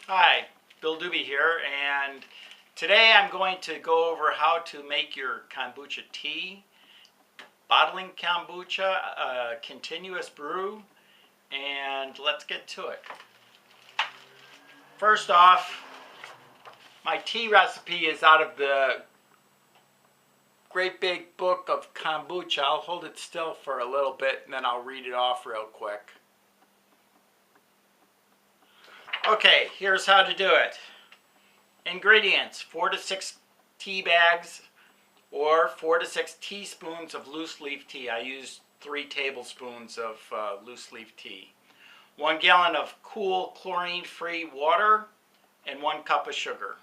Hi, Bill Dube here, and today I'm going to go over how to make your kombucha tea, bottling kombucha, continuous brew, and let's get to it. First off, my tea recipe is out of the Great Big Book of Kombucha. I'll hold it still for a little bit and then I'll read it off real quick. Okay, here's how to do it. Ingredients: 4 to 6 tea bags or 4 to 6 teaspoons of loose leaf tea. I use 3 tablespoons of loose leaf tea. 1 gallon of cool chlorine-free water and 1 cup of sugar.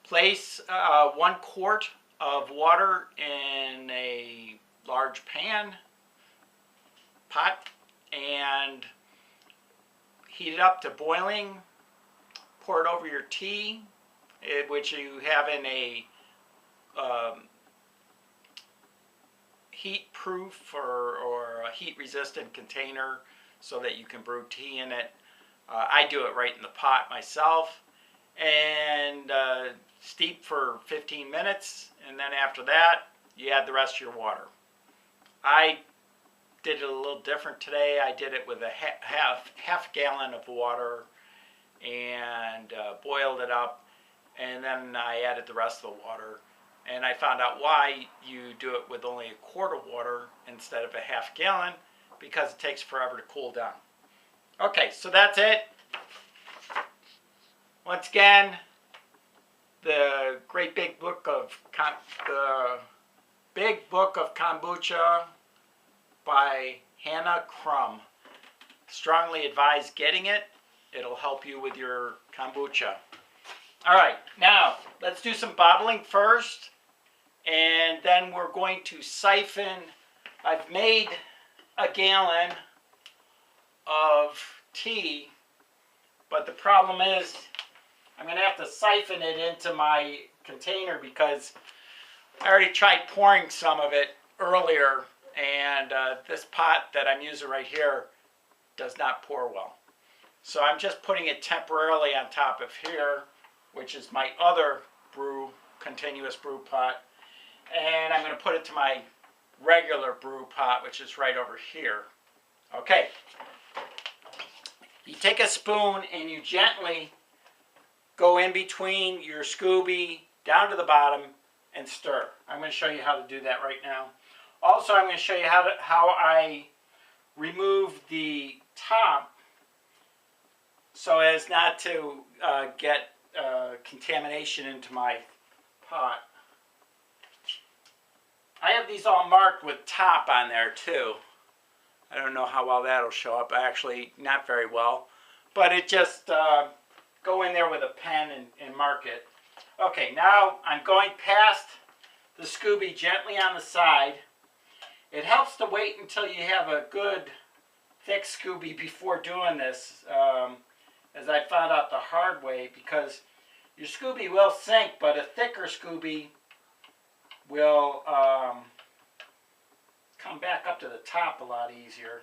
Place 1 quart of water in a large pot, and heat it up to boiling. Pour it over your tea, which you have in a heat-proof or a heat-resistant container so that you can brew tea in it. I do it right in the pot myself, and steep for 15 minutes, and then after that you add the rest of your water. I did it a little different today. I did it with a half gallon of water and boiled it up, and then I added the rest of the water, and I found out why you do it with only a quart of water instead of a half gallon, because it takes forever to cool down. Okay, so that's it. Once again, the Big Book of Kombucha by Hannah Crum. Strongly advise getting it. It'll help you with your kombucha. Alright, now let's do some bottling first, and then we're going to siphon. I've made a gallon of tea, but the problem is I'm going to have to siphon it into my container because I already tried pouring some of it earlier, and this pot that I'm using right here does not pour well. So I'm just putting it temporarily on top of here, which is my other continuous brew pot, and I'm going to put it to my regular brew pot, which is right over here. Okay, you take a spoon and you gently go in between your Scooby down to the bottom and stir. I'm going to show you how to do that right now. Also, I'm going to show you how I remove the top so as not to get contamination into my pot. I have these all marked with top on there too. I don't know how well that'll show up. Actually, not very well. But it just go in there with a pen and mark it. Okay, now I'm going past the Scooby gently on the side. It helps to wait until you have a good thick Scooby before doing this, as I found out the hard way, because your Scooby will sink, but a thicker Scooby will come back up to the top a lot easier.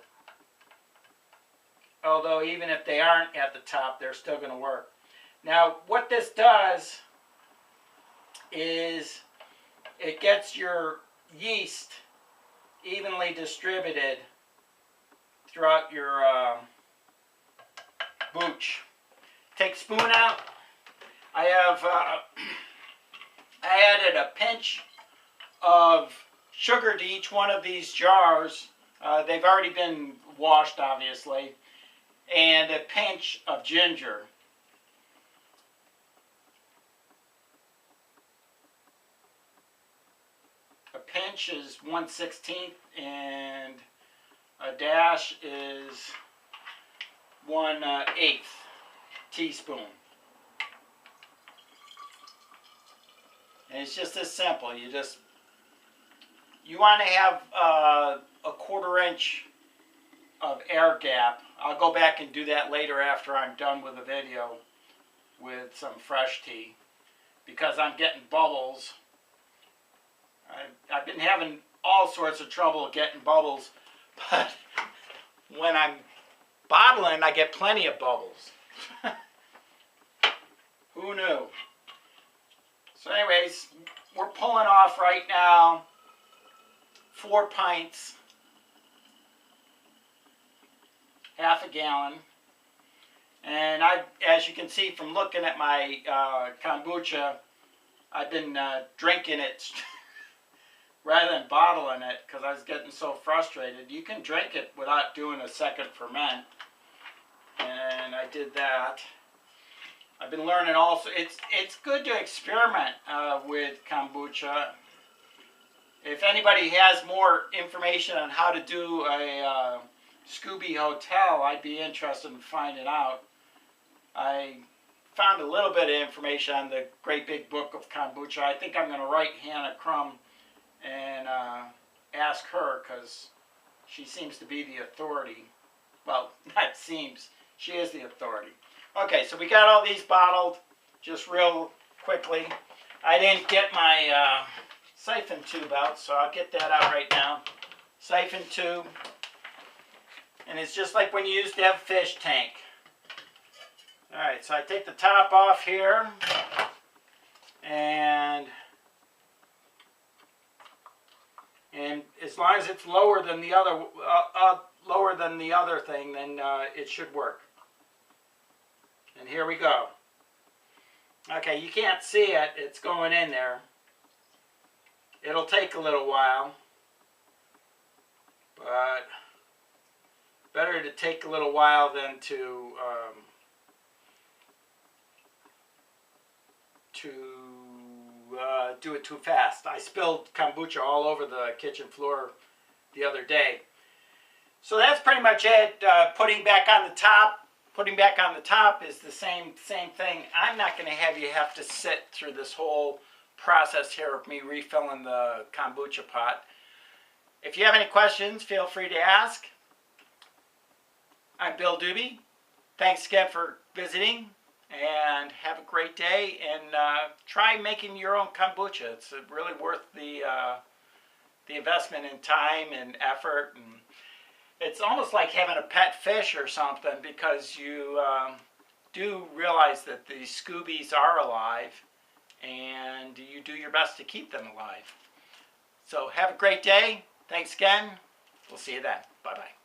Although even if they aren't at the top, they're still going to work. Now, what this does is it gets your yeast evenly distributed throughout your booch. Take spoon out. I added a pinch of sugar to each one of these jars. They've already been washed, obviously, and a pinch of ginger. A pinch is 1/16, and a dash is 1/8 teaspoon. And it's just as simple. You want to have a 1/4 inch of air gap. I'll go back and do that later after I'm done with the video with some fresh tea, because I'm getting bubbles. I've been having all sorts of trouble getting bubbles, but when I'm bottling, I get plenty of bubbles. Who knew? So anyways, we're pulling off right now 4 pints, half a gallon. And as you can see from looking at my kombucha, I've been drinking it rather than bottling it because I was getting so frustrated. You can drink it without doing a second ferment, and I did that. I've been learning also, it's good to experiment with kombucha. If anybody has more information on how to do a Scooby Hotel, I'd be interested in finding out. I found a little bit of information on the Great Big Book of Kombucha. I think I'm going to write Hannah Crum and ask her, because she seems to be the authority. Well, not seems, she is the authority. Okay, so we got all these bottled just real quickly. I didn't get my siphon tube out, so I'll get that out right now. Siphon tube. And it's just like when you used to have a fish tank. Alright, so I take the top off here, and as long as it's lower than the other thing, then it should work. And here we go. Okay, you can't see it, it's going in there. It'll take a little while, but better to take a little while than to do it too fast. I spilled kombucha all over the kitchen floor the other day. So that's pretty much it. Putting back on the top is the same thing. I'm not going to have you have to sit through this whole process here of me refilling the kombucha pot. If you have any questions, feel free to ask. I'm Bill Dube. Thanks again for visiting, and have a great day, and try making your own kombucha. It's really worth the investment in time and effort, and it's almost like having a pet fish or something, because you do realize that the Scoobies are alive, and you do your best to keep them alive. So have a great day. Thanks again. We'll see you then. Bye-bye.